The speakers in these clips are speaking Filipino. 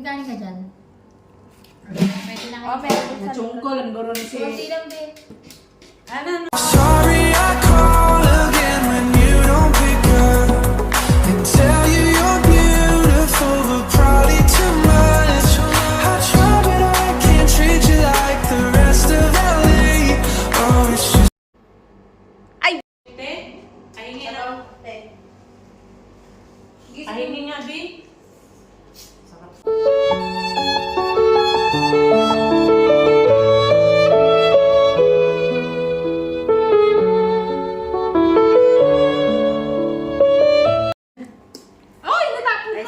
Nagkani ka dyan? Pwede lang. Oh, meron sa Chungko lang doon si... Kunti lang din. Ano? Sorry I call again when you don't pick up and tell you you're beautiful but probably too much. I try but I can't treat you like the rest of LA. Oh, it's just Te? Ahingi na. Gising. Ahingi nga, Bi.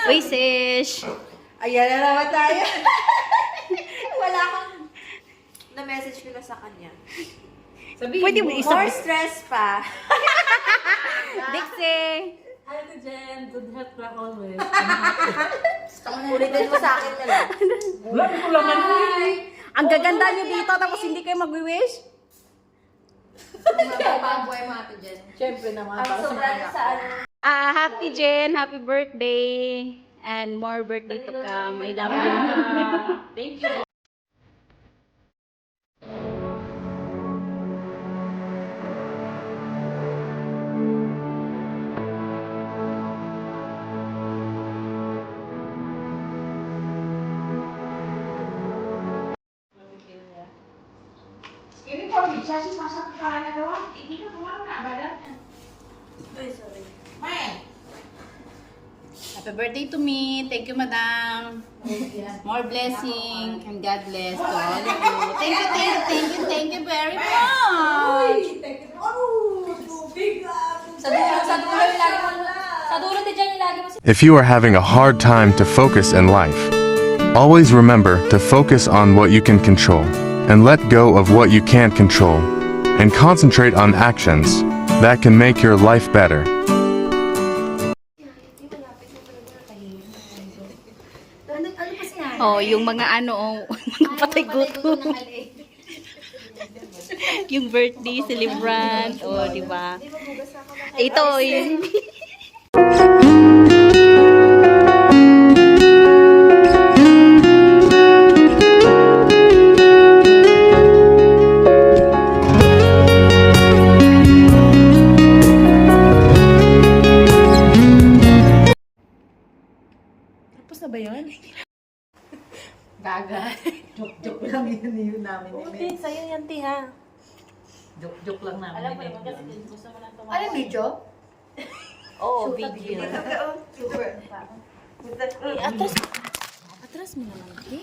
Uy, sis! Ayan na naman tayo. Wala akong na-message ko na sa kanya. Pwede mo More isa. stress pa. Dixie! Hi, Ate Jen. Good health lang always. Ulitin mo sa akin na lang. Wala ko lang ano eh. Ang gaganda niyo dito tapos hindi kayo mag-wish? Mabababuhay mo ate dyan. Siyempre naman. Ang para sa sobrang mga sa ano. Happy Jen! Happy birthday! And more birthday to come. I love you. Thank you. Ay, sorry. Happy birthday to me. Thank you, madam. More blessing and God bless to all of you. Thank you very much. Sa dulo yung lagi mo. Sa dulo din dyan yung lagi mo. If you are having a hard time to focus in life, always remember to focus on what you can control and let go of what you can't control and concentrate on actions that can make your life better. Ano pa sinabi? Oh, yung mga ano, mga patay gutom. Yung birthday celebrant, oh, di ba? Ito, yun. Tapos na ba yun? Gaga. Joke lang yun namin. Buti, sa'yo yan, Tiha. Joke lang namin. Alam mo naman kasi gusto mo lang tumawa. Ano video? Oo, video. Super. Atras mo naman, okay?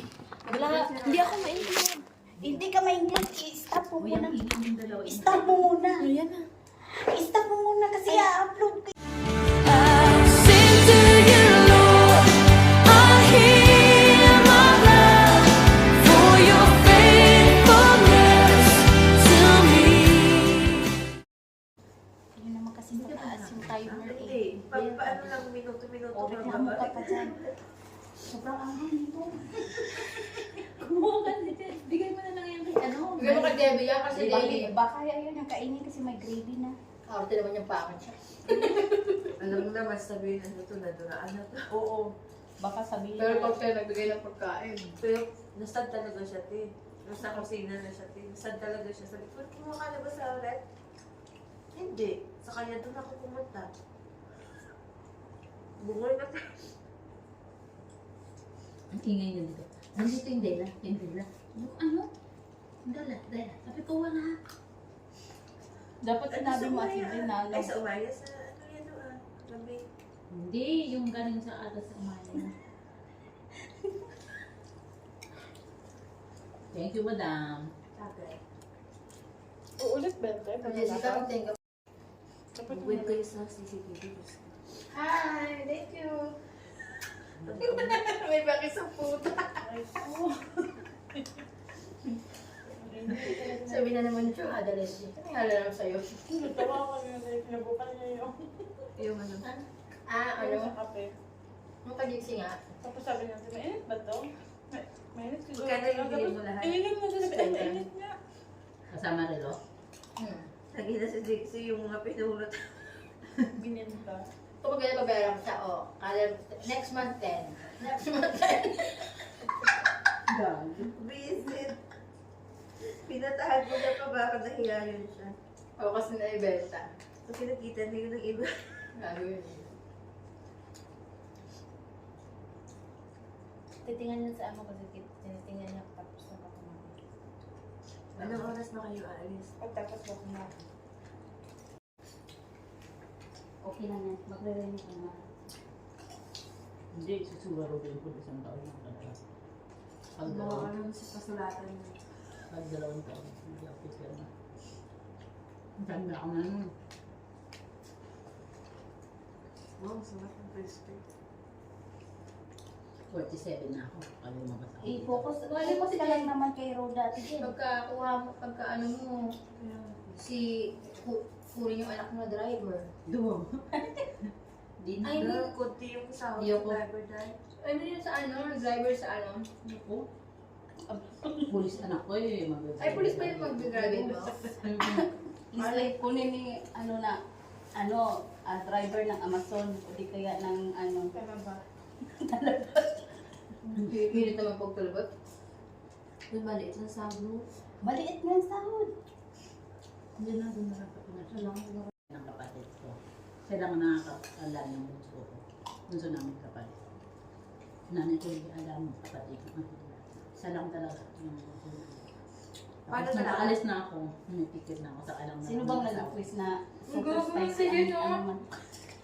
Wala, hindi ako maintindihan. Hindi ka maintindihan. I-stop mo muna. I-stop mo muna. Ayan na. I-stop mo muna kasi i-upload ko. sing to you, Lord. I hear my love for your faithfulness to me. Hindi naman kasi mataas yung timer eh. Hindi. Paano lang minuto-minuto O, lang reklamo ka ba? pa dyan. Sobrang anghang nito. Kumuha ka dyan. Bigay mo na lang yung kay ano. Bigay mo kay Debbie yan kasi daily. Baka ayun yung kainin kasi may gravy na. Karte naman yung pangit siya. Alam mo naman sabihin, ano to, naduraan na to. Oo. Baka sabihin Pero na- pag kayo nagbigay ng pagkain. Pero nasad talaga siya, te. Nasa kusina na siya, te. Nasad talaga siya. Sabi ko, kumuha ka na ba sa ulit? Hindi. Sa kanya doon ako pumunta. Bungoy na tayo. Ang ingay niyo dito. Nandito yung Dela. Yung Dela. Ano? Dela. Dela. Sabi ko wala. Dapat sinabi mo at hindi na. Ay, sa umaya sa ano yan doon. Gabi. Hindi. Yung galing sa atas sa umayan. Thank you, madam. Tagay. Uulit, Bente. Jessica, thank you. Wait ko yung sa CCTV. Hi! Thank you. May bakit sa puta. Sabi na naman ito, adalas niya. Ano yung alam sa'yo? Yung ano. Ano? kape. Yung kajiksi nga. Tapos sabi natin, mainit ba to? Mainit siguro. Magkano yung bilhin mo lahat? Init mo sabi, init nga. Kasama relo? Lagi na si Dixie yung mga pinulot. Bininta. Kung magkano babayaran ko siya, next month 10. Next month 10. Gago. Visit. Pinatahan mo na pa baka nahiya yun siya. O kasi naibenta. Kasi nakita na yun ng iba. Gagawin. Titingnan niya sa amo kasi tinitingnan niya tapos na kumain. Anong oras ba kayo aalis? Pagtapos ko kumain. Okay lang yan. Magre-renew ka na. Hindi, susugaro din po isang taon lang talaga. Pag Ano dalawang, alam sa pasulatan mo? pag 2 taon, hindi ako pipirma. Ang tanda ko na nun. Wow, sumat ng prescription. 47 na ako. Kaya lumabas ako. I-focus. Focus ka lang naman kay Roda. Tigil. Pagkakuha mo, pagka ano mo, si Furi yung anak mo na driver. Duwag. Di na. Ay, Pero kunti yung kasama Hindi sa ako. driver dahil. Ay, mo yun sa ano, driver sa ano. Ako. Pulis anak ko eh. Ay, police pa yung mag-graduate mo? Is like kunin ni driver ng Amazon o di kaya ng Tama ba? Pilit naman pagtalabot. Yung maliit ng sablo. maliit nga ang sahod. Hindi na doon nakapagpinasya lang. Ng kapatid ko. Siya lang nakakaalam ng bunso ko. Bunso namin kapatid. Nanay ko hindi alam ng kapatid ko. Siya lang talaga yung bunso namin. Paano Tapos talaga? nakaalis na ako, humipikit na ako sa alam na. Sino bang nag-quiz na super Go, spicy sige, no? man?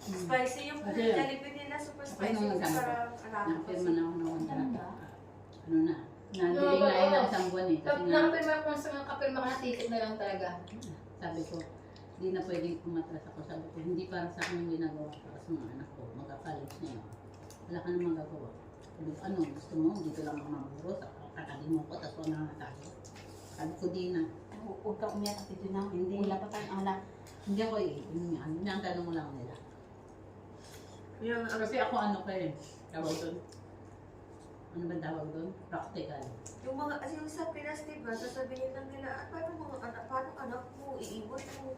Spicy yung Kasi, Jollibee nila. Super Ako spicy. nung Kasi nagkama ko. parang alata Nakapirma na ako ng kontrata. Ano? Ano na? Nandiling na yun ng isang buwan eh. Kasi nga, Nakapirma ko sa mga kapirma ka na ticket na lang talaga. sabi ko, hindi na pwedeng umatras ako. Sabi ko, hindi para sa akin yung ginagawa ko para sa mga anak ko. Magka-college na yun. Wala ka na magagawa. Sabi ko, ano, gusto mo? Dito lang ako maburo. Kakadin mo ko, tapos wala na tayo. Sabi ko, di na. Huwag ka umiyak at ito na. Hindi. Wala pa tayong anak. Hindi ako eh. Yun nga, yun ang tanong mo lang nila. Yung Kasi ako ano ko eh. Tawag doon. Ano ba tawag doon? Practical. yung mga, yung sa Pinas, diba, sasabihin lang nila, paano mga anak, paano anak mo, iiwan mo.